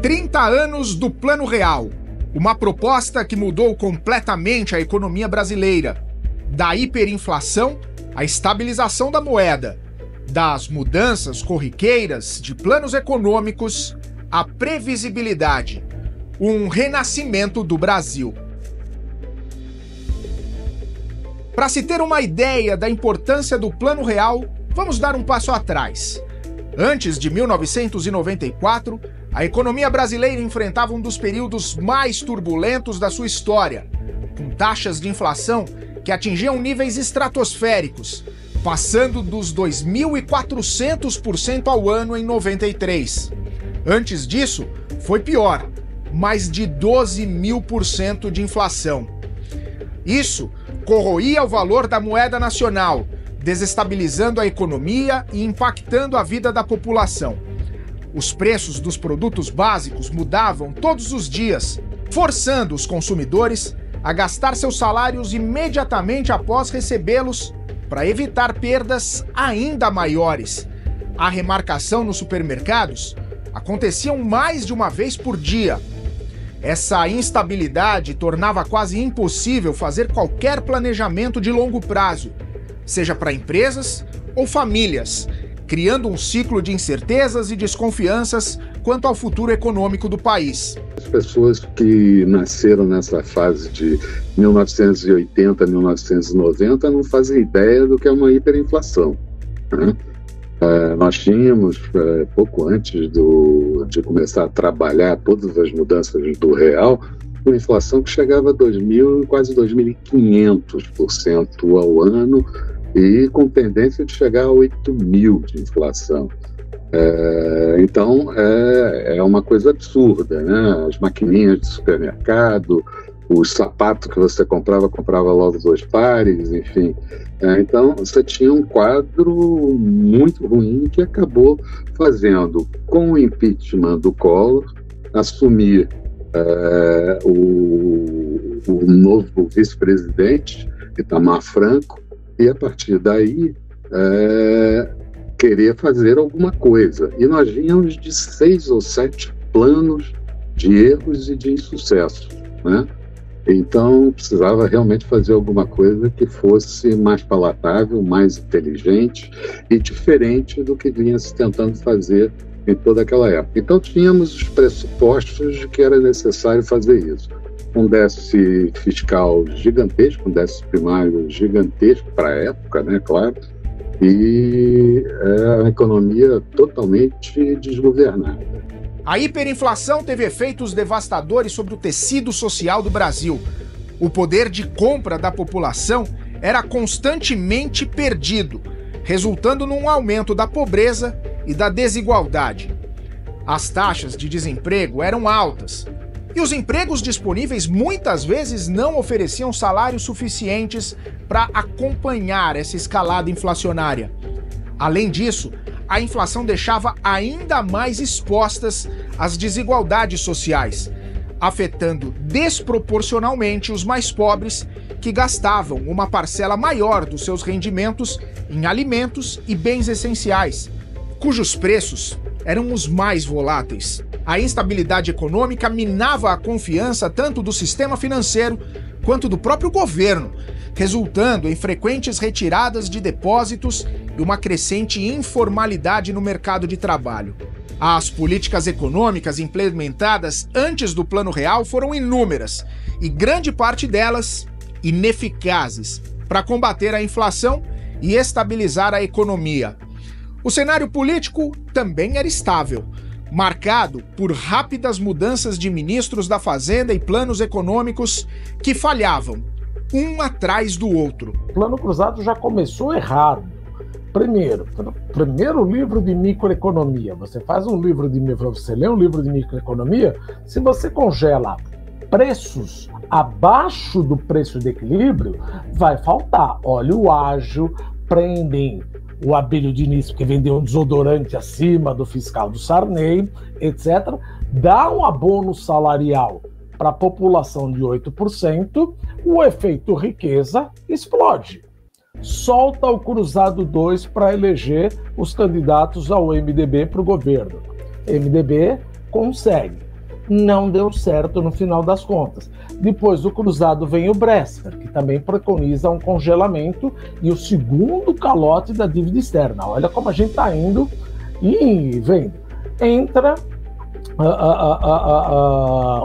30 anos do Plano Real, uma proposta que mudou completamente a economia brasileira, da hiperinflação à estabilização da moeda, das mudanças corriqueiras de planos econômicos à previsibilidade, um renascimento do Brasil. Para se ter uma ideia da importância do Plano Real, vamos dar um passo atrás. Antes de 1994, a economia brasileira enfrentava um dos períodos mais turbulentos da sua história, com taxas de inflação que atingiam níveis estratosféricos, passando dos 2.400% ao ano em 93. Antes disso, foi pior, mais de 12.000% de inflação. Isso corroía o valor da moeda nacional, desestabilizando a economia e impactando a vida da população. Os preços dos produtos básicos mudavam todos os dias, forçando os consumidores a gastar seus salários imediatamente após recebê-los, para evitar perdas ainda maiores. A remarcação nos supermercados acontecia mais de uma vez por dia. Essa instabilidade tornava quase impossível fazer qualquer planejamento de longo prazo, seja para empresas ou famílias, criando um ciclo de incertezas e desconfianças quanto ao futuro econômico do país. As pessoas que nasceram nessa fase de 1980 a 1990 não fazem ideia do que é uma hiperinflação, né? Nós tínhamos, pouco antes de começar a trabalhar todas as mudanças do real, uma inflação que chegava a 2.000, quase 2.500% ao ano, e com tendência de chegar a 8.000 de inflação. Então, é uma coisa absurda, né? As maquininhas de supermercado, os sapatos que você comprava logo 2 pares, enfim. Então, você tinha um quadro muito ruim que acabou fazendo, com o impeachment do Collor, assumir o novo vice-presidente, Itamar Franco, e a partir daí querer fazer alguma coisa. E nós vínhamos de 6 ou 7 planos de erros e de insucessos, né? Então precisava realmente fazer alguma coisa que fosse mais palatável, mais inteligente e diferente do que vinha se tentando fazer em toda aquela época. Então tínhamos os pressupostos de que era necessário fazer isso. Um déficit fiscal gigantesco, um déficit primário gigantesco para a época, né, claro, e a economia totalmente desgovernada. A hiperinflação teve efeitos devastadores sobre o tecido social do Brasil. O poder de compra da população era constantemente perdido, resultando num aumento da pobreza e da desigualdade. As taxas de desemprego eram altas, e os empregos disponíveis muitas vezes não ofereciam salários suficientes para acompanhar essa escalada inflacionária. Além disso, a inflação deixava ainda mais expostas as desigualdades sociais, afetando desproporcionalmente os mais pobres, que gastavam uma parcela maior dos seus rendimentos em alimentos e bens essenciais, cujos preços eram os mais voláteis. A instabilidade econômica minava a confiança tanto do sistema financeiro quanto do próprio governo, resultando em frequentes retiradas de depósitos e uma crescente informalidade no mercado de trabalho. As políticas econômicas implementadas antes do Plano Real foram inúmeras, e grande parte delas ineficazes para combater a inflação e estabilizar a economia. O cenário político também era estável, marcado por rápidas mudanças de ministros da Fazenda e planos econômicos que falhavam, um atrás do outro. O Plano Cruzado já começou errado. Primeiro livro de microeconomia. Você faz um livro de você lê um livro de microeconomia, se você congela preços abaixo do preço de equilíbrio, vai faltar óleo ágil, prendem o Abílio Diniz, que vendeu um desodorante acima do fiscal do Sarney, etc., dá um abono salarial para a população de 8%, o efeito riqueza explode. Solta o Cruzado 2 para eleger os candidatos ao MDB para o governo. MDB consegue. não deu certo no final das contas. Depois do cruzado vem o Bresser, que também preconiza um congelamento e o segundo calote da dívida externa. Olha como a gente está indo e vendo. Entra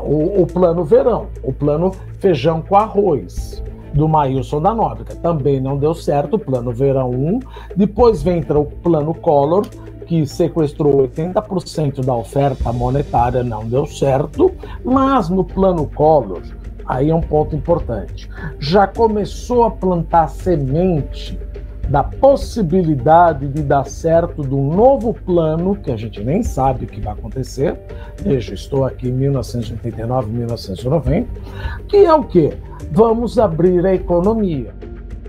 o plano verão, o plano feijão com arroz, do Maílson da Nóbrega. Também não deu certo, o plano verão 1. Depois entra o plano Collor, que sequestrou 80% da oferta monetária, não deu certo. Mas no plano Collor, aí é um ponto importante, já começou a plantar semente da possibilidade de dar certo de um novo plano, que a gente nem sabe o que vai acontecer. Veja, estou aqui em 1989, 1990, que é o quê? Vamos abrir a economia.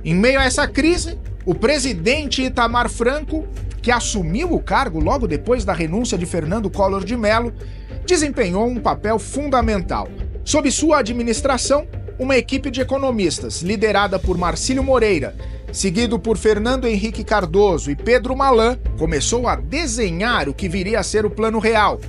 Em meio a essa crise, o presidente Itamar Franco, que assumiu o cargo logo depois da renúncia de Fernando Collor de Mello, desempenhou um papel fundamental. Sob sua administração, uma equipe de economistas, liderada por Marcílio Moreira, seguido por Fernando Henrique Cardoso e Pedro Malan, começou a desenhar o que viria a ser o Plano Real.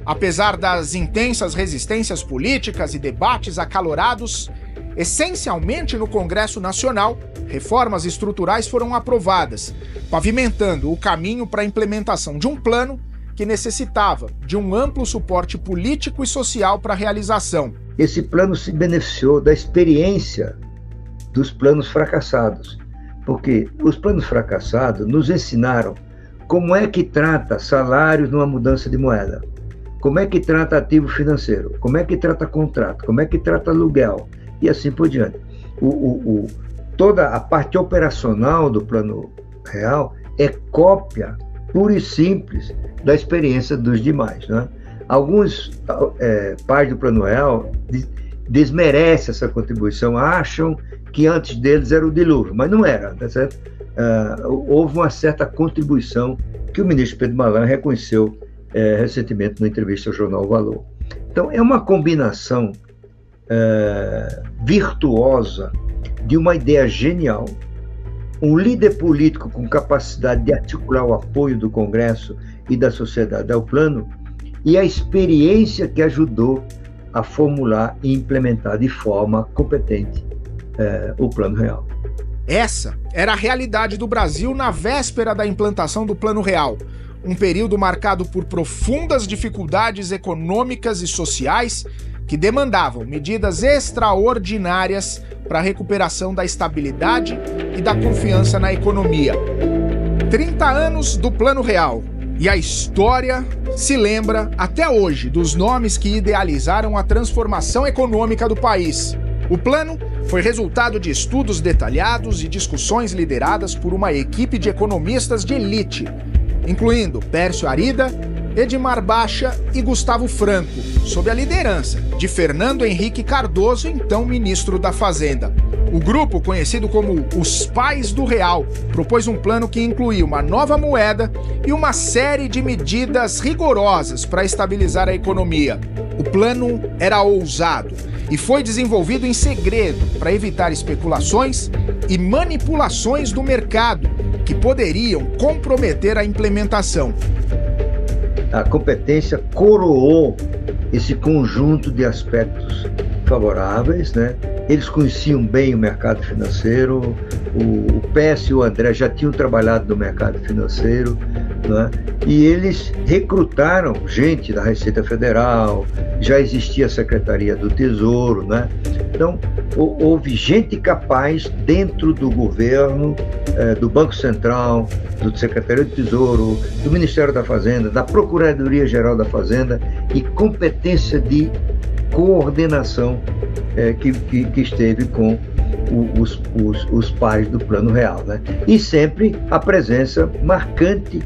Apesar das intensas resistências políticas e debates acalorados, essencialmente no Congresso Nacional, reformas estruturais foram aprovadas, pavimentando o caminho para a implementação de um plano que necessitava de um amplo suporte político e social para a realização. Esse plano se beneficiou da experiência dos planos fracassados, porque os planos fracassados nos ensinaram como é que trata salários numa mudança de moeda, como é que trata ativo financeiro, como é que trata contrato, como é que trata aluguel, e assim por diante. Toda a parte operacional do Plano Real é cópia pura e simples da experiência dos demais, né? Alguns pais do Plano Real desmerecem essa contribuição, acham que antes deles era o dilúvio, mas não era, tá certo? Houve uma certa contribuição que o ministro Pedro Malan reconheceu recentemente na entrevista ao jornal Valor. Então, é uma combinação virtuosa de uma ideia genial, um líder político com capacidade de articular o apoio do Congresso e da sociedade ao plano, e a experiência que ajudou a formular e implementar de forma competente o Plano Real. Essa era a realidade do Brasil na véspera da implantação do Plano Real, um período marcado por profundas dificuldades econômicas e sociais que demandavam medidas extraordinárias para a recuperação da estabilidade e da confiança na economia. 30 anos do Plano Real, e a história se lembra até hoje dos nomes que idealizaram a transformação econômica do país. O plano foi resultado de estudos detalhados e discussões lideradas por uma equipe de economistas de elite, incluindo Pércio Arida, Edmar Baixa e Gustavo Franco, sob a liderança de Fernando Henrique Cardoso, então ministro da Fazenda. O grupo, conhecido como os Pais do Real, propôs um plano que incluía uma nova moeda e uma série de medidas rigorosas para estabilizar a economia. O plano era ousado e foi desenvolvido em segredo para evitar especulações e manipulações do mercado que poderiam comprometer a implementação. A competência coroou esse conjunto de aspectos favoráveis, né? Eles conheciam bem o mercado financeiro, o Pécio e o André já tinham trabalhado no mercado financeiro, né? E eles recrutaram gente da Receita Federal, já existia a Secretaria do Tesouro, né? Então, houve gente capaz dentro do governo, do Banco Central, do Secretaria do Tesouro, do Ministério da Fazenda, da Procuradoria-Geral da Fazenda, e competência de coordenação que esteve com os pares do Plano Real, né? E sempre a presença marcante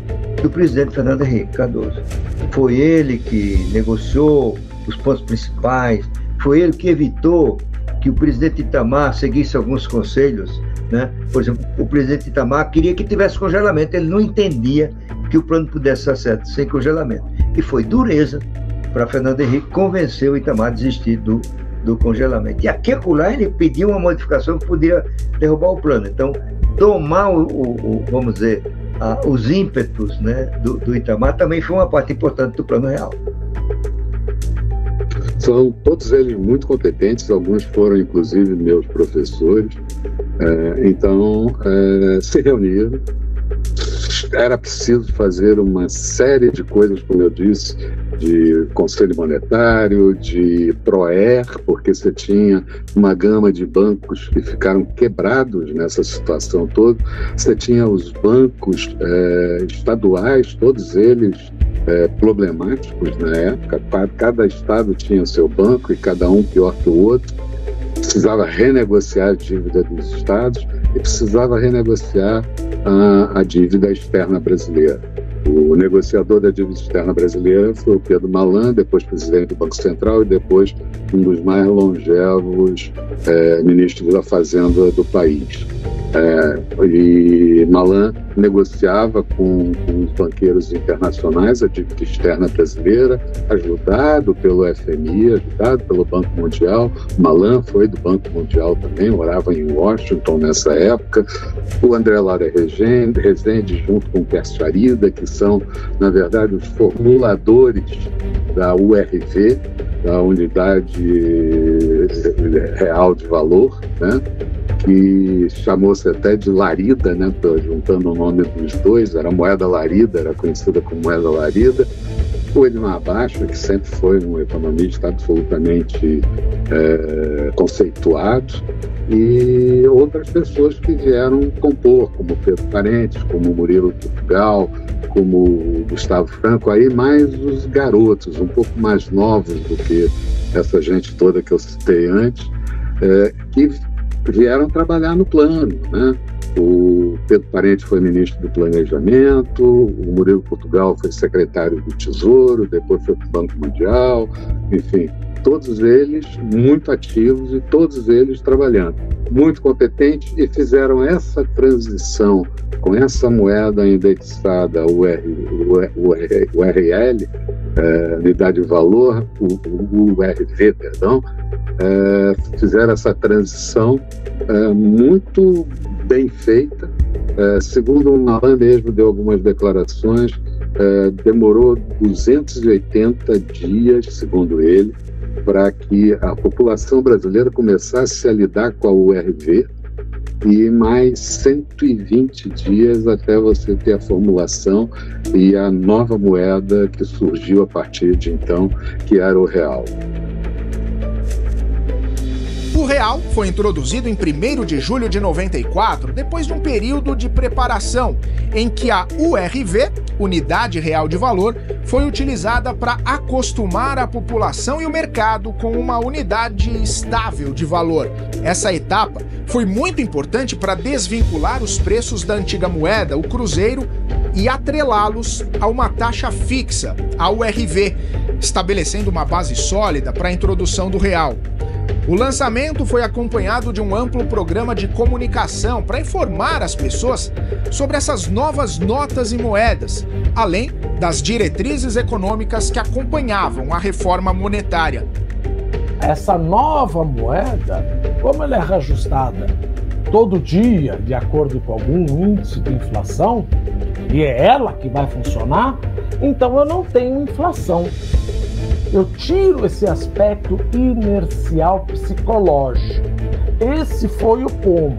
do presidente Fernando Henrique Cardoso. Foi ele que negociou os pontos principais, foi ele que evitou que o presidente Itamar seguisse alguns conselhos, né? Por exemplo, o presidente Itamar queria que tivesse congelamento, ele não entendia que o plano pudesse dar certo sem congelamento. E foi dureza para Fernando Henrique convencer o Itamar a desistir do congelamento. E aqui acolá ele pediu uma modificação que podia derrubar o plano. Então, tomar vamos dizer, os ímpetos, né, do Itamar também foi uma parte importante do Plano Real. São todos eles muito competentes, alguns foram inclusive meus professores. Então, se reuniram. Era preciso fazer uma série de coisas, como eu disse, de Conselho Monetário, de PROER, porque você tinha uma gama de bancos que ficaram quebrados nessa situação toda. Você tinha os bancos estaduais, todos eles problemáticos na época. Cada estado tinha o seu banco e cada um pior que o outro. Precisava renegociar a dívida dos estados e precisava renegociar a dívida externa brasileira. O negociador da dívida externa brasileira foi o Pedro Malan, depois presidente do Banco Central e depois um dos mais longevos ministros da Fazenda do país. E Malan negociava com os banqueiros internacionais a dívida externa brasileira, ajudado pelo FMI, ajudado pelo Banco Mundial. Malan foi do Banco Mundial também, morava em Washington nessa época. O André Lara Rezende, junto com o Pércio Arida, que são, na verdade, os formuladores da URV, da Unidade Real de Valor, né? Que chamou-se até de Larida, né? Juntando o nome dos dois, era a moeda Larida, era conhecida como moeda Larida. O Edmar Baixa, que sempre foi um economista absolutamente conceituado, e outras pessoas que vieram compor, como Pedro Parentes, como Murilo Portugal, como Gustavo Franco, aí mais os garotos, um pouco mais novos do que essa gente toda que eu citei antes, que vieram trabalhar no plano, né? O Pedro Parente foi ministro do Planejamento, o Murilo Portugal foi secretário do Tesouro, depois foi para o Banco Mundial, enfim, todos eles muito ativos e todos eles trabalhando, muito competentes, e fizeram essa transição com essa moeda indexada, o URL, Unidade de Valor, o URV, perdão, fizeram essa transição muito bem feita. Segundo o Malan mesmo deu algumas declarações, demorou 280 dias, segundo ele, para que a população brasileira começasse a lidar com a URV, e mais 120 dias até você ter a formulação e a nova moeda que surgiu a partir de então, que era o real. O real foi introduzido em 1º de julho de 94, depois de um período de preparação, em que a URV, Unidade Real de Valor, foi utilizada para acostumar a população e o mercado com uma unidade estável de valor. Essa etapa foi muito importante para desvincular os preços da antiga moeda, o cruzeiro, e atrelá-los a uma taxa fixa, a URV, estabelecendo uma base sólida para a introdução do real. O lançamento foi acompanhado de um amplo programa de comunicação para informar as pessoas sobre essas novas notas e moedas, além das diretrizes econômicas que acompanhavam a reforma monetária. Essa nova moeda, como ela é reajustada todo dia de acordo com algum índice de inflação, e é ela que vai funcionar, então eu não tenho inflação. Eu tiro esse aspecto inercial psicológico. Esse foi o como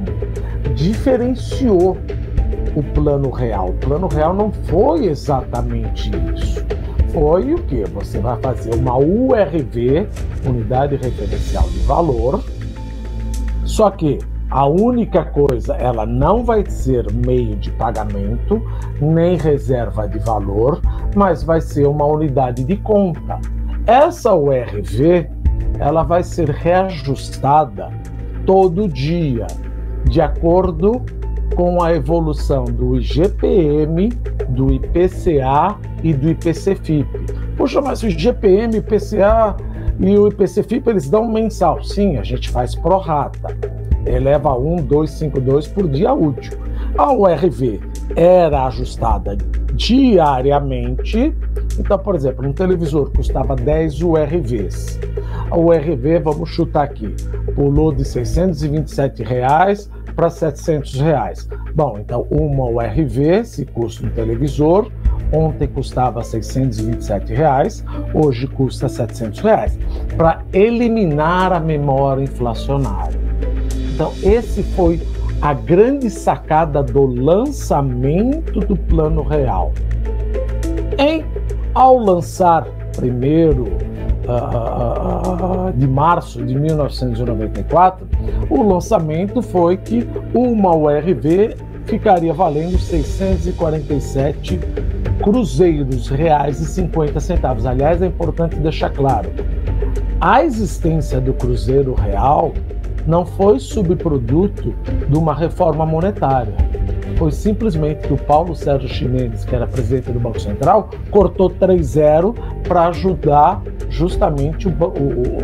diferenciou o Plano Real. O Plano Real não foi exatamente isso. Foi o quê? Você vai fazer uma URV, Unidade Referencial de Valor, só que a única coisa, ela não vai ser meio de pagamento, nem reserva de valor, mas vai ser uma unidade de conta. Essa URV, ela vai ser reajustada todo dia, de acordo com a evolução do IGPM, do IPCA e do IPC-FIP. Puxa, mas o IGPM, IPCA e o IPC-FIP, eles dão mensal. Sim, a gente faz pro rata. Eleva 1,252 por dia útil. A URV era ajustada diariamente. Então, por exemplo, um televisor custava 10 URVs. A URV, vamos chutar aqui, pulou de R$ 627 para R$ 700. Bom, então uma URV, se custa um televisor, Ontem custava R$ 627, hoje custa R$ 700, para eliminar a memória inflacionária. Então, esse foi a grande sacada do lançamento do Plano Real. Ao lançar primeiro de março de 1994, o lançamento foi que uma URV ficaria valendo 647 cruzeiros reais e 50 centavos. Aliás, é importante deixar claro, a existência do cruzeiro real não foi subproduto de uma reforma monetária. Foi simplesmente que o Paulo Sérgio Ximenes, que era presidente do Banco Central, cortou 3-0 para ajudar justamente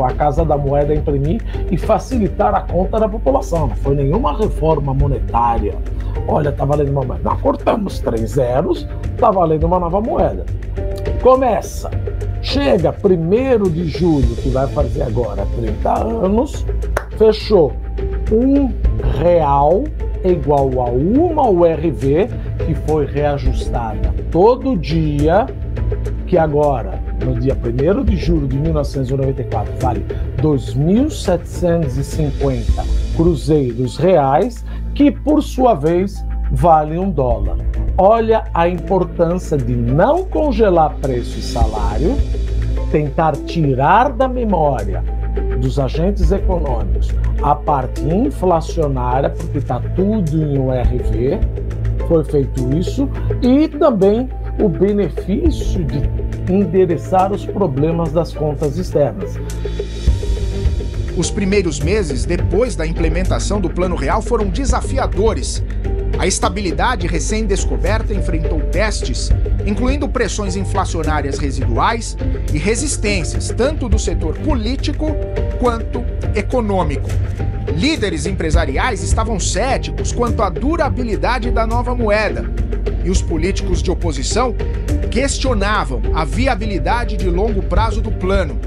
a Casa da Moeda a imprimir e facilitar a conta da população. Não foi nenhuma reforma monetária. Olha, está valendo uma moeda. Nós cortamos 3 zeros, está valendo uma nova moeda. Começa. Chega 1º de julho, que vai fazer agora 30 anos, fechou. R$1 é igual a uma URV que foi reajustada todo dia, que agora, no dia 1º de julho de 1994, vale 2.750 cruzeiros reais, que por sua vez vale $1. Olha a importância de não congelar preço e salário, tentar tirar da memória dos agentes econômicos a parte inflacionária, porque está tudo em URV, foi feito isso, e também o benefício de endereçar os problemas das contas externas. Os primeiros meses depois da implementação do Plano Real foram desafiadores. A estabilidade recém-descoberta enfrentou testes, incluindo pressões inflacionárias residuais e resistências, tanto do setor político quanto econômico. Líderes empresariais estavam céticos quanto à durabilidade da nova moeda, e os políticos de oposição questionavam a viabilidade de longo prazo do plano,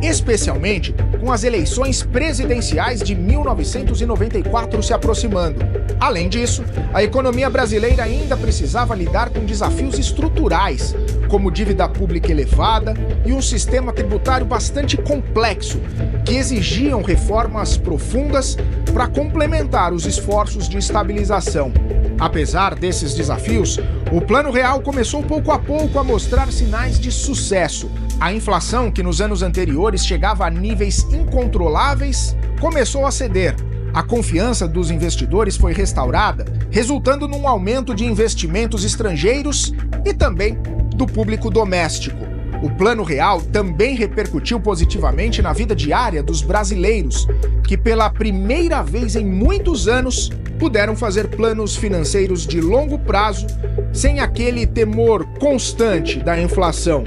especialmente com as eleições presidenciais de 1994 se aproximando. Além disso, a economia brasileira ainda precisava lidar com desafios estruturais, como dívida pública elevada e um sistema tributário bastante complexo, que exigiam reformas profundas para complementar os esforços de estabilização. Apesar desses desafios, o Plano Real começou pouco a pouco a mostrar sinais de sucesso. A inflação, que nos anos anteriores chegava a níveis incontroláveis, começou a ceder. A confiança dos investidores foi restaurada, resultando num aumento de investimentos estrangeiros e também do público doméstico. O Plano Real também repercutiu positivamente na vida diária dos brasileiros, que pela primeira vez em muitos anos puderam fazer planos financeiros de longo prazo sem aquele temor constante da inflação.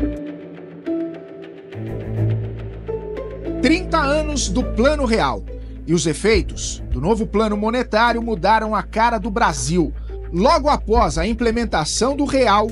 30 anos do Plano Real. E os efeitos do novo plano monetário mudaram a cara do Brasil. Logo após a implementação do real,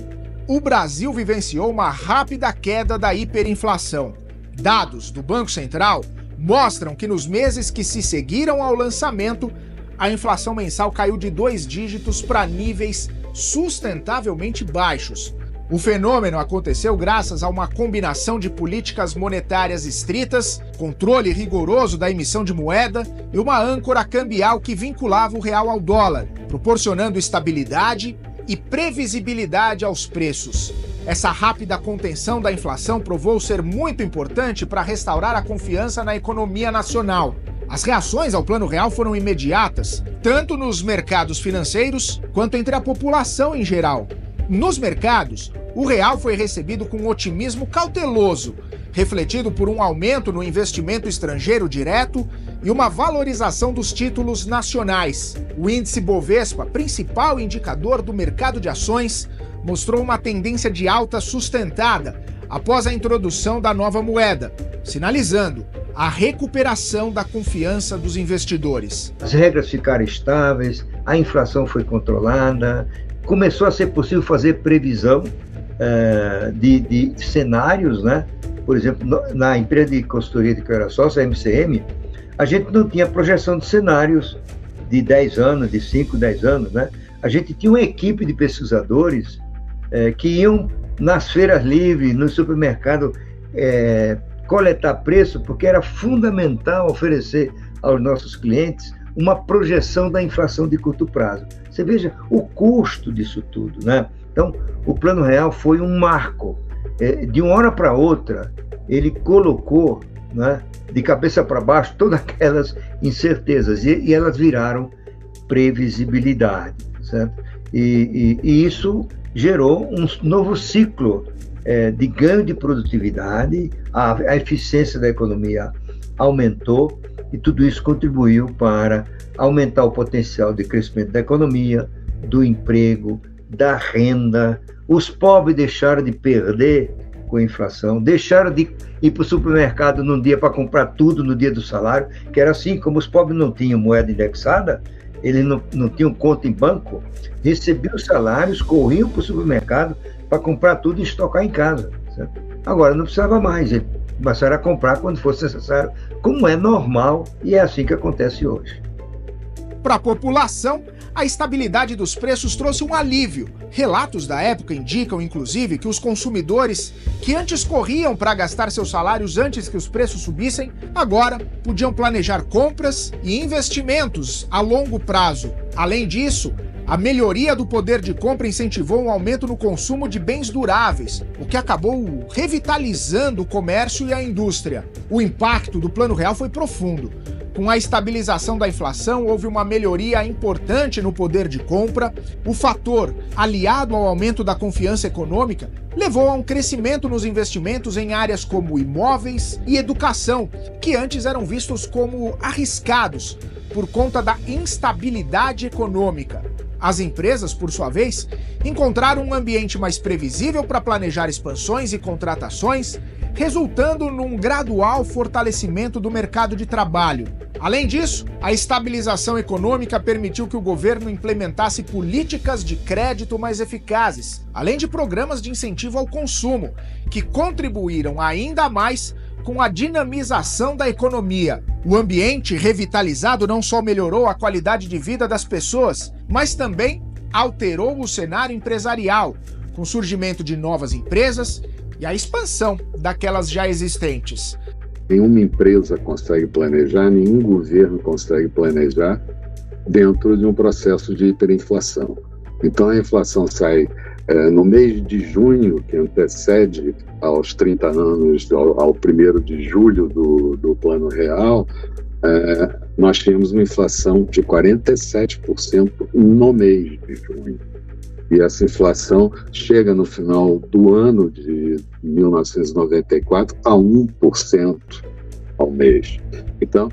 o Brasil vivenciou uma rápida queda da hiperinflação. Dados do Banco Central mostram que nos meses que se seguiram ao lançamento, a inflação mensal caiu de 2 dígitos para níveis sustentavelmente baixos. O fenômeno aconteceu graças a uma combinação de políticas monetárias estritas, controle rigoroso da emissão de moeda e uma âncora cambial que vinculava o real ao dólar, proporcionando estabilidade e previsibilidade aos preços. Essa rápida contenção da inflação provou ser muito importante para restaurar a confiança na economia nacional. As reações ao Plano Real foram imediatas, tanto nos mercados financeiros quanto entre a população em geral. Nos mercados, o real foi recebido com otimismo cauteloso, refletido por um aumento no investimento estrangeiro direto e uma valorização dos títulos nacionais. O índice Bovespa, principal indicador do mercado de ações, mostrou uma tendência de alta sustentada após a introdução da nova moeda, sinalizando a recuperação da confiança dos investidores. As regras ficaram estáveis, a inflação foi controlada, começou a ser possível fazer previsão de cenários, né? Por exemplo, na empresa de consultoria de que eu era sócio, a MCM, a gente não tinha projeção de cenários de 10 anos, de 5, 10 anos, né? A gente tinha uma equipe de pesquisadores que iam nas feiras livres, no supermercado, coletar preço, porque era fundamental oferecer aos nossos clientes uma projeção da inflação de curto prazo. Você veja o custo disso tudo, né? Então, o Plano Real foi um marco. De uma hora para outra, ele colocou, né, de cabeça para baixo todas aquelas incertezas e elas viraram previsibilidade, certo? E isso gerou um novo ciclo de ganho de produtividade, a eficiência da economia aumentou e tudo isso contribuiu para aumentar o potencial de crescimento da economia, do emprego, da renda. Os pobres deixaram de perder com a inflação, deixaram de ir para o supermercado num dia para comprar tudo no dia do salário, que era assim, como os pobres não tinham moeda indexada, eles não tinham conta em banco, recebiam os salários, corriam para o supermercado para comprar tudo e estocar em casa, certo? Agora não precisava mais, eles começaram a comprar quando fosse necessário, como é normal e é assim que acontece hoje. Para a população, a estabilidade dos preços trouxe um alívio. Relatos da época indicam, inclusive, que os consumidores, que antes corriam para gastar seus salários antes que os preços subissem, agora podiam planejar compras e investimentos a longo prazo. Além disso, a melhoria do poder de compra incentivou um aumento no consumo de bens duráveis, o que acabou revitalizando o comércio e a indústria. O impacto do Plano Real foi profundo. Com a estabilização da inflação, houve uma melhoria importante no poder de compra. O fator, aliado ao aumento da confiança econômica, levou a um crescimento nos investimentos em áreas como imóveis e educação, que antes eram vistos como arriscados por conta da instabilidade econômica. As empresas, por sua vez, encontraram um ambiente mais previsível para planejar expansões e contratações, resultando num gradual fortalecimento do mercado de trabalho. Além disso, a estabilização econômica permitiu que o governo implementasse políticas de crédito mais eficazes, além de programas de incentivo ao consumo, que contribuíram ainda mais com a dinamização da economia. O ambiente revitalizado não só melhorou a qualidade de vida das pessoas, mas também alterou o cenário empresarial, com o surgimento de novas empresas e a expansão daquelas já existentes. Nenhuma empresa consegue planejar, nenhum governo consegue planejar dentro de um processo de hiperinflação. Então a inflação sai no mês de junho, que antecede aos 30 anos, ao 1º de julho do Plano Real, nós tínhamos uma inflação de 47% no mês de junho. E essa inflação chega no final do ano de 1994 a 1% ao mês. Então,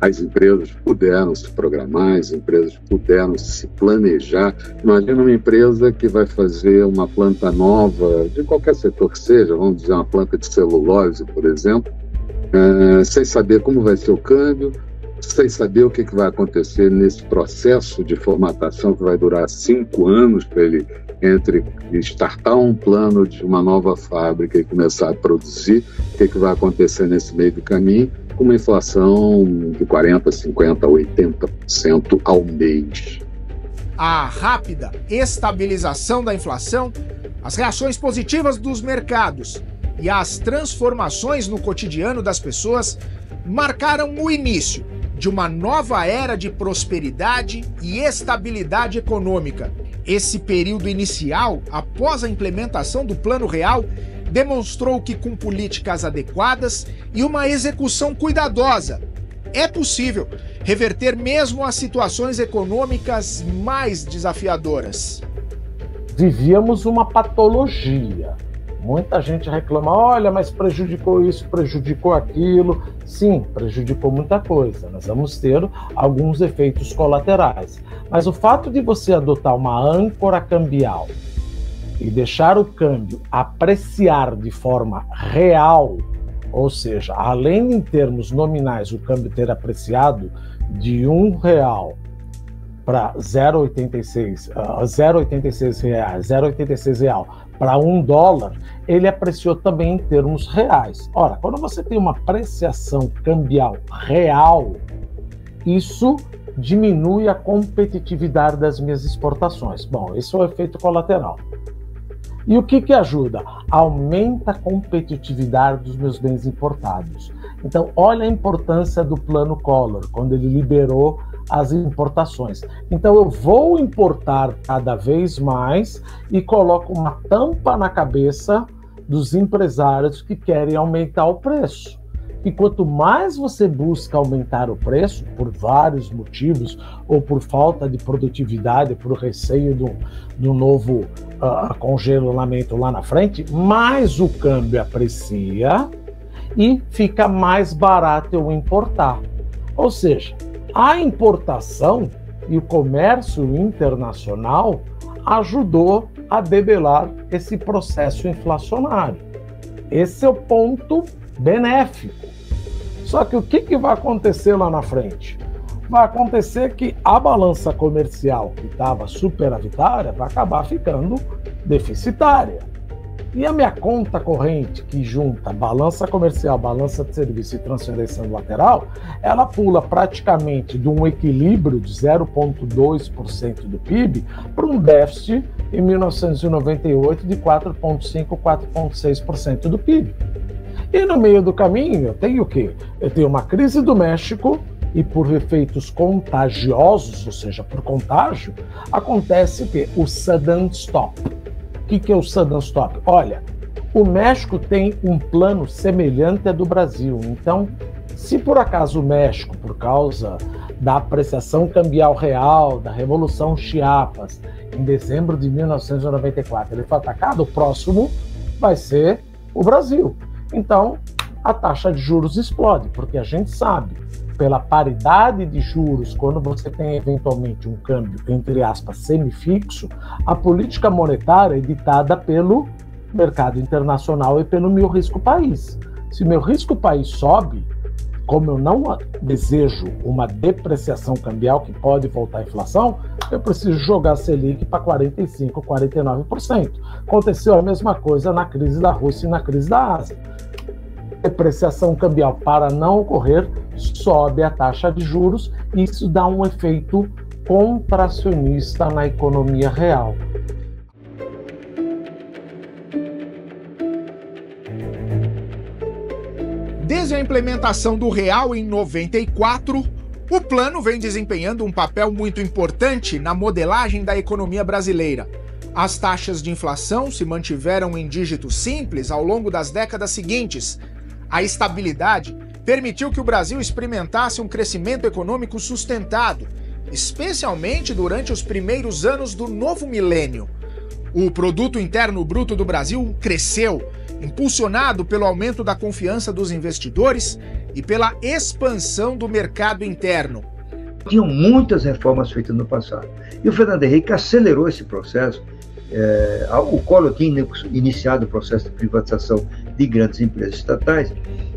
as empresas puderam se programar, as empresas puderam se planejar. Imagina uma empresa que vai fazer uma planta nova, de qualquer setor que seja, vamos dizer uma planta de celulose, por exemplo, sem saber como vai ser o câmbio, sem saber o que vai acontecer nesse processo de formatação que vai durar 5 anos para ele entre startar um plano de uma nova fábrica e começar a produzir, o que vai acontecer nesse meio do caminho, com uma inflação de 40%, 50%, 80% ao mês. A rápida estabilização da inflação, as reações positivas dos mercados e as transformações no cotidiano das pessoas marcaram o início de uma nova era de prosperidade e estabilidade econômica. Esse período inicial, após a implementação do Plano Real, demonstrou que com políticas adequadas e uma execução cuidadosa, é possível reverter mesmo as situações econômicas mais desafiadoras. Vivíamos uma patologia. Muita gente reclama, olha, mas prejudicou isso, prejudicou aquilo. Sim, prejudicou muita coisa. Nós vamos ter alguns efeitos colaterais. Mas o fato de você adotar uma âncora cambial e deixar o câmbio apreciar de forma real, ou seja, além em termos nominais o câmbio ter apreciado de R$1 para 0,86 real para $1, ele apreciou também em termos reais. Ora, quando você tem uma apreciação cambial real, isso diminui a competitividade das minhas exportações. Bom, esse é o efeito colateral. E o que ajuda? Aumenta a competitividade dos meus bens importados. Então, olha a importância do Plano Collor, quando ele liberou as importações. Então, eu vou importar cada vez mais e coloco uma tampa na cabeça dos empresários que querem aumentar o preço. E quanto mais você busca aumentar o preço, por vários motivos, ou por falta de produtividade, por receio do novo congelamento lá na frente, mais o câmbio aprecia e fica mais barato eu importar. Ou seja, a importação e o comércio internacional ajudou a debelar esse processo inflacionário. Esse é o ponto benéfico. Só que o que vai acontecer lá na frente? Vai acontecer que a balança comercial, que estava superavitária, vai acabar ficando deficitária. E a minha conta corrente, que junta balança comercial, balança de serviço e transferência lateral, ela pula praticamente de um equilíbrio de 0,2% do PIB para um déficit em 1998 de 4,5%, 4,6% do PIB. E no meio do caminho eu tenho o quê? Eu tenho uma crise do México e por efeitos contagiosos, ou seja, por contágio, acontece o quê? O sudden stop. O que é o sudden stop? Olha, o México tem um plano semelhante ao do Brasil. Então, se por acaso o México, por causa da apreciação cambial real, da Revolução Chiapas, em dezembro de 1994, ele foi atacado, o próximo vai ser o Brasil. Então, a taxa de juros explode, porque a gente sabe, pela paridade de juros, quando você tem eventualmente um câmbio, entre aspas, semifixo, a política monetária é ditada pelo mercado internacional e pelo meu risco país. Se meu risco país sobe, como eu não desejo uma depreciação cambial que pode voltar à inflação, eu preciso jogar a Selic para 45%, 49%. Aconteceu a mesma coisa na crise da Rússia e na crise da Ásia. Depreciação cambial para não ocorrer, sobe a taxa de juros e isso dá um efeito contracionista na economia real. Desde a implementação do real em 94, o plano vem desempenhando um papel muito importante na modelagem da economia brasileira. As taxas de inflação se mantiveram em dígitos simples ao longo das décadas seguintes. A estabilidade permitiu que o Brasil experimentasse um crescimento econômico sustentado, especialmente durante os primeiros anos do novo milênio. O Produto Interno Bruto do Brasil cresceu, impulsionado pelo aumento da confiança dos investidores e pela expansão do mercado interno. Tinham muitas reformas feitas no passado. E o Fernando Henrique acelerou esse processo. O Collor tinha iniciado o processo de privatização de grandes empresas estatais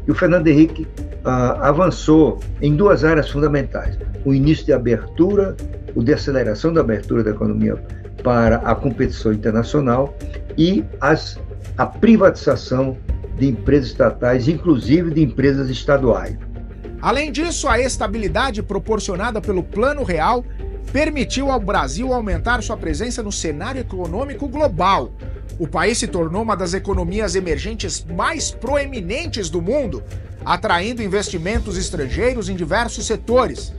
e o Fernando Henrique avançou em duas áreas fundamentais: o início de abertura, o de aceleração da abertura da economia para a competição internacional e a privatização de empresas estatais, inclusive de empresas estaduais. Além disso, a estabilidade proporcionada pelo Plano Real permitiu ao Brasil aumentar sua presença no cenário econômico global. O país se tornou uma das economias emergentes mais proeminentes do mundo, atraindo investimentos estrangeiros em diversos setores,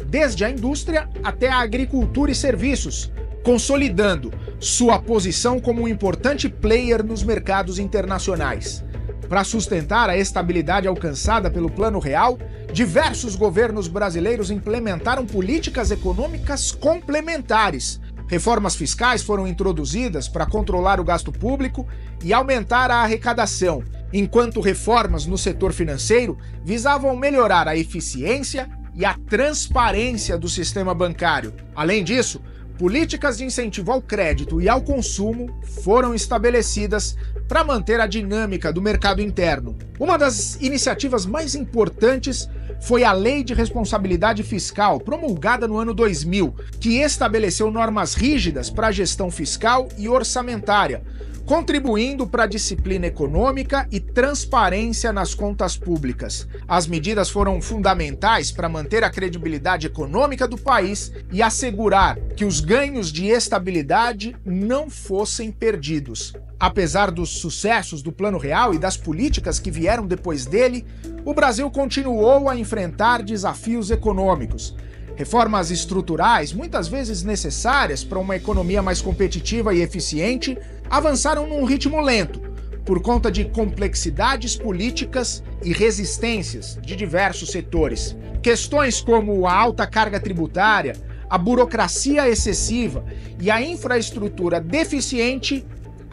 desde a indústria até a agricultura e serviços, consolidando sua posição como um importante player nos mercados internacionais. Para sustentar a estabilidade alcançada pelo Plano Real, diversos governos brasileiros implementaram políticas econômicas complementares. Reformas fiscais foram introduzidas para controlar o gasto público e aumentar a arrecadação, enquanto reformas no setor financeiro visavam melhorar a eficiência e a transparência do sistema bancário. Além disso, políticas de incentivo ao crédito e ao consumo foram estabelecidas para manter a dinâmica do mercado interno. Uma das iniciativas mais importantes foi a Lei de Responsabilidade Fiscal, promulgada no ano 2000, que estabeleceu normas rígidas para a gestão fiscal e orçamentária, contribuindo para a disciplina econômica e transparência nas contas públicas. As medidas foram fundamentais para manter a credibilidade econômica do país e assegurar que os ganhos de estabilidade não fossem perdidos. Apesar dos sucessos do Plano Real e das políticas que vieram depois dele, o Brasil continuou a enfrentar desafios econômicos. Reformas estruturais, muitas vezes necessárias para uma economia mais competitiva e eficiente, avançaram num ritmo lento, por conta de complexidades políticas e resistências de diversos setores. Questões como a alta carga tributária, a burocracia excessiva e a infraestrutura deficiente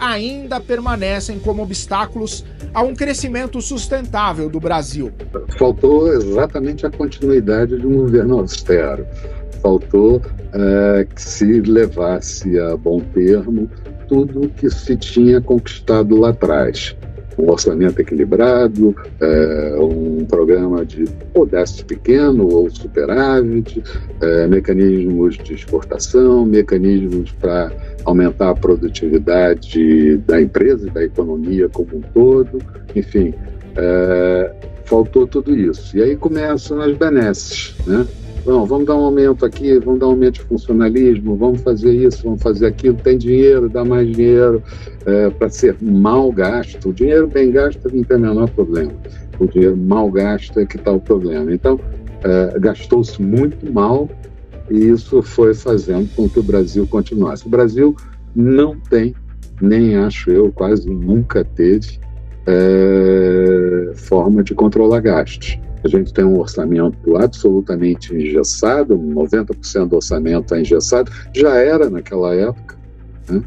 ainda permanecem como obstáculos a um crescimento sustentável do Brasil. Faltou exatamente a continuidade de um governo austero. Faltou que se levasse a bom termo tudo que se tinha conquistado lá atrás. Um orçamento equilibrado, um programa de ou déficit pequeno ou superávit, mecanismos de exportação, mecanismos para aumentar a produtividade da empresa e da economia como um todo, enfim, faltou tudo isso. E aí começam as benesses, né? Não, vamos dar um aumento aqui, vamos dar um aumento de funcionalismo, vamos fazer isso, vamos fazer aquilo, tem dinheiro, dá mais dinheiro para ser mal gasto. O dinheiro bem gasto não tem o menor problema. O dinheiro mal gasto é que está o problema. Então, gastou-se muito mal e isso foi fazendo com que o Brasil continuasse. O Brasil não tem, nem acho eu, quase nunca teve forma de controlar gastos. A gente tem um orçamento absolutamente engessado, 90% do orçamento é engessado, já era naquela época, né?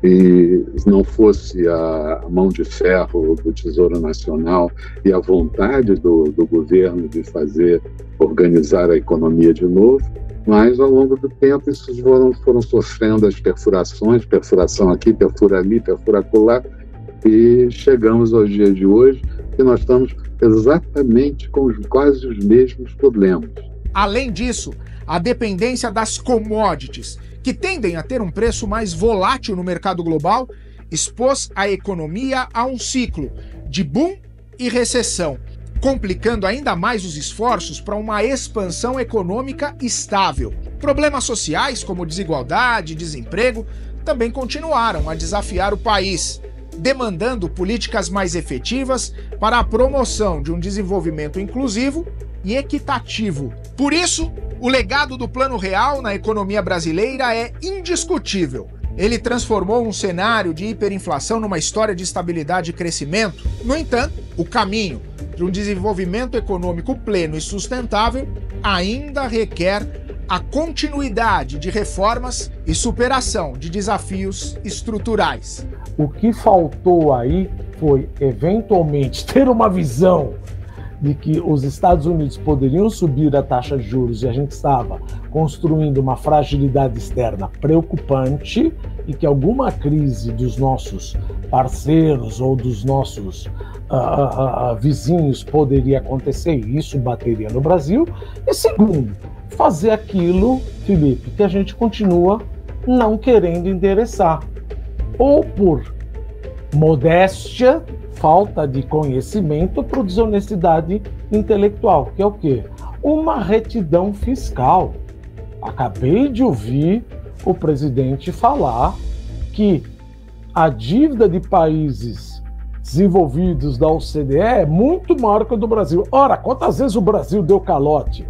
E se não fosse a mão de ferro do Tesouro Nacional e a vontade do governo de organizar a economia de novo, mas ao longo do tempo isso foram sofrendo as perfuração aqui, perfura ali, perfura acolá, e chegamos ao dia de hoje que nós estamos exatamente com quase os mesmos problemas. Além disso, a dependência das commodities, que tendem a ter um preço mais volátil no mercado global, expôs a economia a um ciclo de boom e recessão, complicando ainda mais os esforços para uma expansão econômica estável. Problemas sociais, como desigualdade e desemprego, também continuaram a desafiar o país, demandando políticas mais efetivas para a promoção de um desenvolvimento inclusivo e equitativo. Por isso, o legado do Plano Real na economia brasileira é indiscutível. Ele transformou um cenário de hiperinflação numa história de estabilidade e crescimento. No entanto, o caminho de um desenvolvimento econômico pleno e sustentável ainda requer a continuidade de reformas e superação de desafios estruturais. O que faltou aí foi, eventualmente, ter uma visão de que os Estados Unidos poderiam subir a taxa de juros e a gente estava construindo uma fragilidade externa preocupante e que alguma crise dos nossos parceiros ou dos nossos vizinhos poderia acontecer e isso bateria no Brasil. E segundo, fazer aquilo, Felipe, que a gente continua não querendo endereçar. Ou por modéstia, falta de conhecimento, por desonestidade intelectual, que é o quê? Uma retidão fiscal. Acabei de ouvir o presidente falar que a dívida de países desenvolvidos da OCDE é muito maior que a do Brasil. Ora, quantas vezes o Brasil deu calote?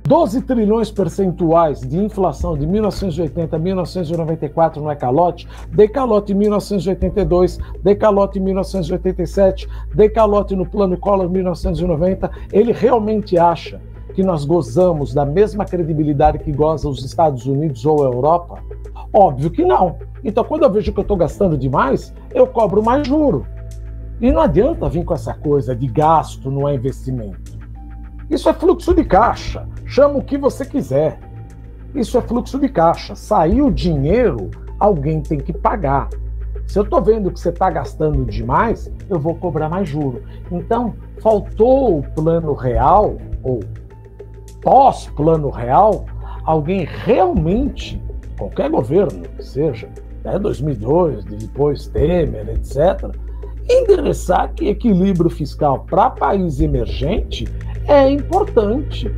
12 trilhões percentuais de inflação de 1980 a 1994 não é calote? Dei calote em 1982, dei calote em 1987, dei calote no Plano Collor em 1990. Ele realmente acha que nós gozamos da mesma credibilidade que goza os Estados Unidos ou a Europa? Óbvio que não. Então, quando eu vejo que eu estou gastando demais, eu cobro mais juro. E não adianta vir com essa coisa de gasto não é investimento. Isso é fluxo de caixa. Chama o que você quiser. Isso é fluxo de caixa. Saiu dinheiro, alguém tem que pagar. Se eu estou vendo que você está gastando demais, eu vou cobrar mais juro. Então, faltou o Plano Real, ou pós-Plano Real, alguém realmente, qualquer governo que seja, 2002, depois Temer, etc., endereçar que equilíbrio fiscal para país emergente é importante.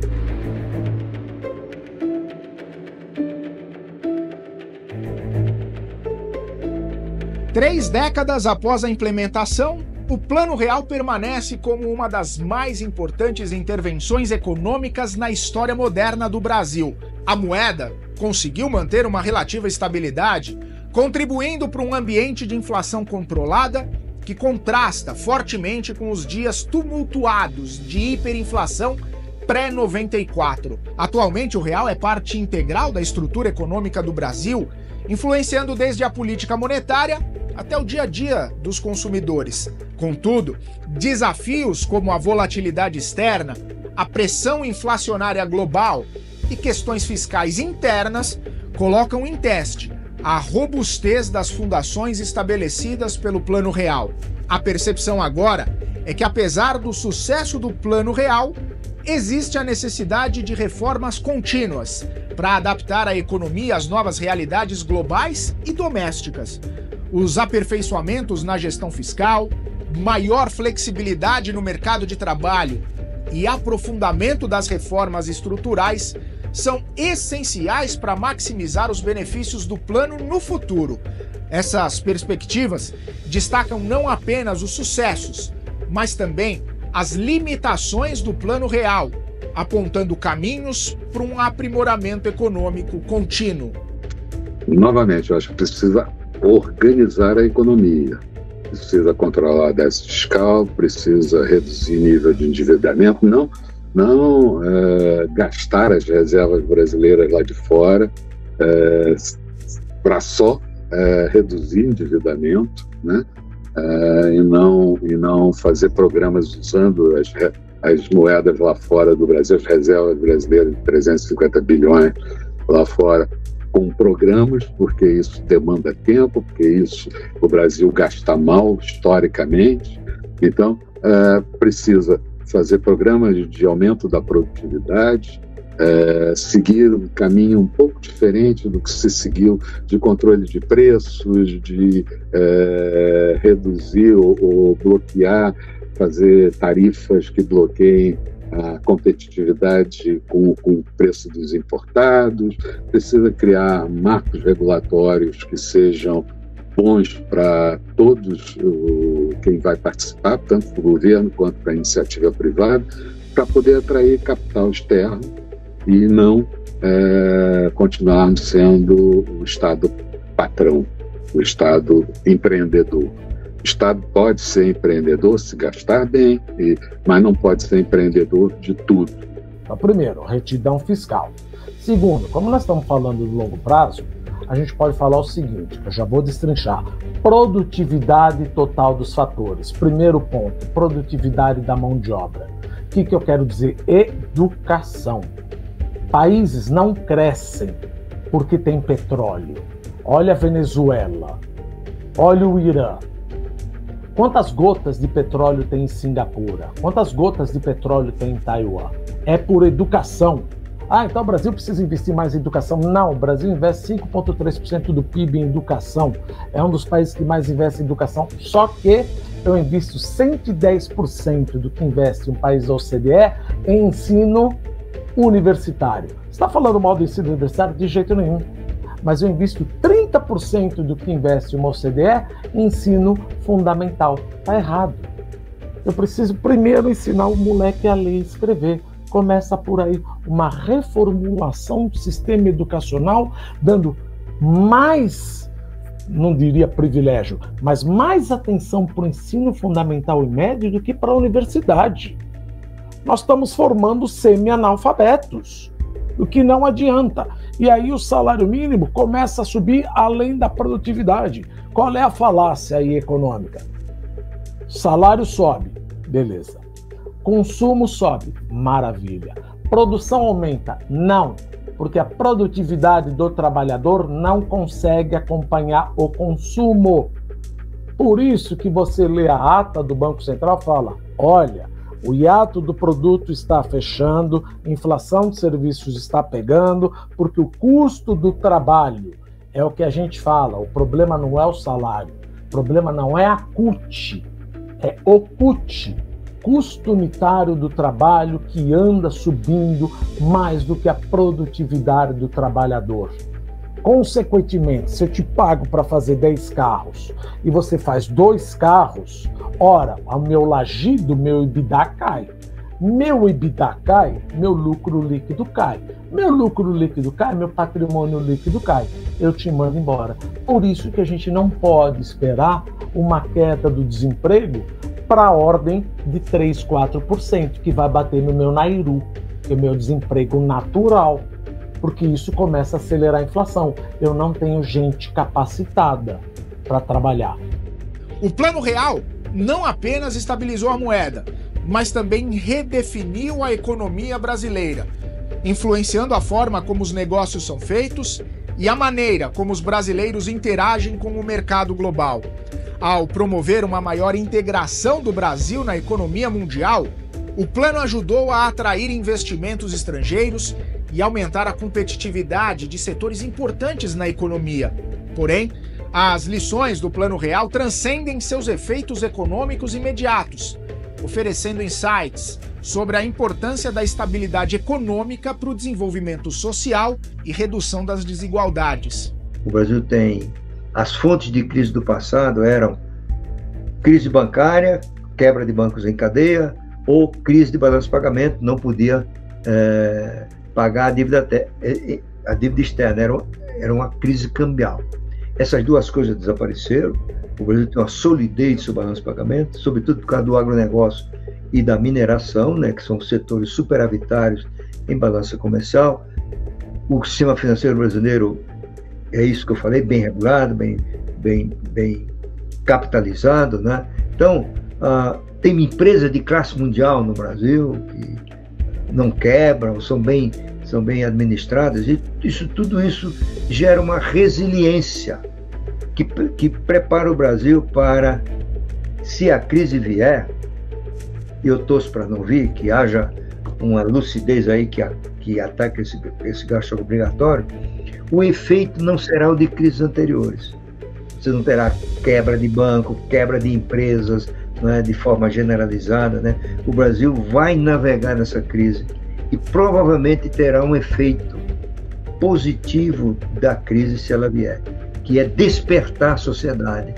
3 décadas após a implementação, o Plano Real permanece como uma das mais importantes intervenções econômicas na história moderna do Brasil. A moeda conseguiu manter uma relativa estabilidade, contribuindo para um ambiente de inflação controlada que contrasta fortemente com os dias tumultuados de hiperinflação pré-94. Atualmente, o real é parte integral da estrutura econômica do Brasil, influenciando desde a política monetária até o dia a dia dos consumidores. Contudo, desafios como a volatilidade externa, a pressão inflacionária global e questões fiscais internas colocam em teste a robustez das fundações estabelecidas pelo Plano Real. A percepção agora é que, apesar do sucesso do Plano Real, existe a necessidade de reformas contínuas para adaptar a economia às novas realidades globais e domésticas. Os aperfeiçoamentos na gestão fiscal, maior flexibilidade no mercado de trabalho e aprofundamento das reformas estruturais são essenciais para maximizar os benefícios do plano no futuro. Essas perspectivas destacam não apenas os sucessos, mas também as limitações do Plano Real, apontando caminhos para um aprimoramento econômico contínuo. Novamente, eu acho que precisa organizar a economia, precisa controlar a déficit fiscal, precisa reduzir nível de endividamento, não gastar as reservas brasileiras lá de fora para só reduzir endividamento, né? E não fazer programas usando as moedas lá fora do Brasil, as reservas brasileiras de 350 bilhões lá fora, com programas, porque isso demanda tempo, porque isso o Brasil gasta mal historicamente. Então, precisa fazer programas de aumento da produtividade, seguir um caminho um pouco diferente do que se seguiu de controle de preços, de reduzir ou bloquear, fazer tarifas que bloqueiem a competitividade com o preço dos importados. Precisa criar marcos regulatórios que sejam bons para todos quem vai participar, tanto para o governo quanto para a iniciativa privada, para poder atrair capital externo e não continuarmos sendo o Estado patrão, o Estado empreendedor. O Estado pode ser empreendedor se gastar bem, mas não pode ser empreendedor de tudo. Então, primeiro, retidão fiscal. Segundo, como nós estamos falando de longo prazo, a gente pode falar o seguinte, eu já vou destrinchar: produtividade total dos fatores. Primeiro ponto, produtividade da mão de obra. O que eu quero dizer? Educação. Países não crescem porque tem petróleo. Olha a Venezuela, olha o Irã. Quantas gotas de petróleo tem em Singapura? Quantas gotas de petróleo tem em Taiwan? É por educação. Então o Brasil precisa investir mais em educação. Não, o Brasil investe 5,3% do PIB em educação. É um dos países que mais investe em educação. Só que eu invisto 110% do que investe um país da OCDE em ensino universitário. Você está falando mal do ensino universitário? De jeito nenhum. Mas eu invisto 30% do que investe uma OCDE em ensino fundamental. Está errado. Eu preciso primeiro ensinar o moleque a ler e escrever. Começa por aí uma reformulação do sistema educacional, dando mais, não diria privilégio, mas mais atenção para o ensino fundamental e médio do que para a universidade. Nós estamos formando semi-analfabetos, o que não adianta. E aí o salário mínimo começa a subir além da produtividade. Qual é a falácia aí econômica? Salário sobe, beleza. Consumo sobe, maravilha. Produção aumenta? Não, porque a produtividade do trabalhador não consegue acompanhar o consumo. Por isso que você lê a ata do Banco Central e fala, olha, o hiato do produto está fechando, inflação de serviços está pegando, porque o custo do trabalho é o que a gente fala, o problema não é o salário, o problema não é a CUT, é o CUT, custo unitário do trabalho, que anda subindo mais do que a produtividade do trabalhador. Consequentemente, se eu te pago para fazer 10 carros e você faz 2 carros, ora, o meu lagido, meu EBITDA cai. Meu EBITDA cai, meu lucro líquido cai. Meu lucro líquido cai, meu patrimônio líquido cai. Eu te mando embora. Por isso que a gente não pode esperar uma queda do desemprego para a ordem de 3, 4%, que vai bater no meu Nairu, que é o meu desemprego natural, porque isso começa a acelerar a inflação. Eu não tenho gente capacitada para trabalhar. O Plano Real não apenas estabilizou a moeda, mas também redefiniu a economia brasileira, influenciando a forma como os negócios são feitos e a maneira como os brasileiros interagem com o mercado global. Ao promover uma maior integração do Brasil na economia mundial, o plano ajudou a atrair investimentos estrangeiros e aumentar a competitividade de setores importantes na economia. Porém, as lições do Plano Real transcendem seus efeitos econômicos imediatos, oferecendo insights sobre a importância da estabilidade econômica para o desenvolvimento social e redução das desigualdades. O Brasil tem as fontes de crise do passado eram crise bancária, quebra de bancos em cadeia, ou crise de balanço de pagamento, não podia pagar a dívida externa, era uma crise cambial. Essas duas coisas desapareceram. O Brasil tem uma solidez do seu balanço de pagamento, sobretudo por causa do agronegócio e da mineração, né, que são setores superavitários em balança comercial. O sistema financeiro brasileiro é isso que eu falei, bem regulado, bem capitalizado, né? Então, tem empresas de classe mundial no Brasil que não quebram, são bem administradas, e tudo isso gera uma resiliência que prepara o Brasil para, se a crise vier, e eu torço para não vir, que haja uma lucidez aí que ataque esse gasto obrigatório, o efeito não será o de crises anteriores. Você não terá quebra de banco, quebra de empresas, né, de forma generalizada, né? O Brasil vai navegar nessa crise e provavelmente terá um efeito positivo da crise se ela vier, que é despertar a sociedade,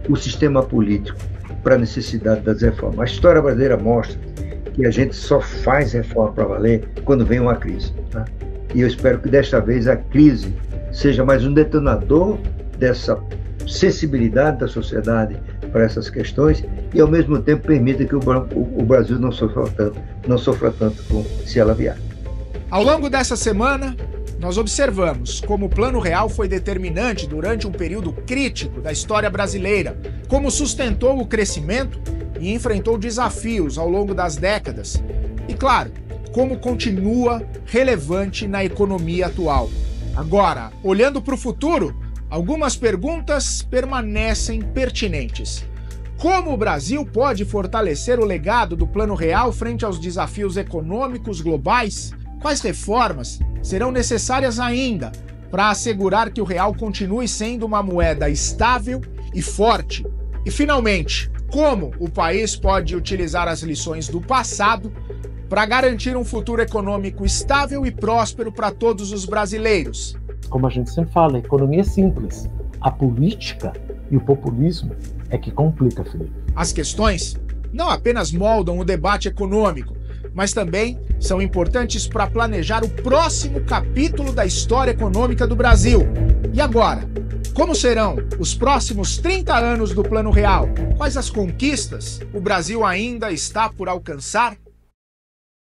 o sistema político, para a necessidade das reformas. A história brasileira mostra que a gente só faz reforma para valer quando vem uma crise, tá? E eu espero que desta vez a crise seja mais um detonador dessa sensibilidade da sociedade para essas questões e, ao mesmo tempo, permita que o Brasil não sofra tanto se ela vier. Ao longo dessa semana, nós observamos como o Plano Real foi determinante durante um período crítico da história brasileira, como sustentou o crescimento e enfrentou desafios ao longo das décadas, e, claro, como continua relevante na economia atual. Agora, olhando para o futuro, algumas perguntas permanecem pertinentes. Como o Brasil pode fortalecer o legado do Plano Real frente aos desafios econômicos globais? Quais reformas serão necessárias ainda para assegurar que o real continue sendo uma moeda estável e forte? E, finalmente, como o país pode utilizar as lições do passado para garantir um futuro econômico estável e próspero para todos os brasileiros? Como a gente sempre fala, a economia é simples. A política e o populismo é que complica, Felipe. As questões não apenas moldam o debate econômico, mas também são importantes para planejar o próximo capítulo da história econômica do Brasil. E agora? Como serão os próximos 30 anos do Plano Real? Quais as conquistas o Brasil ainda está por alcançar?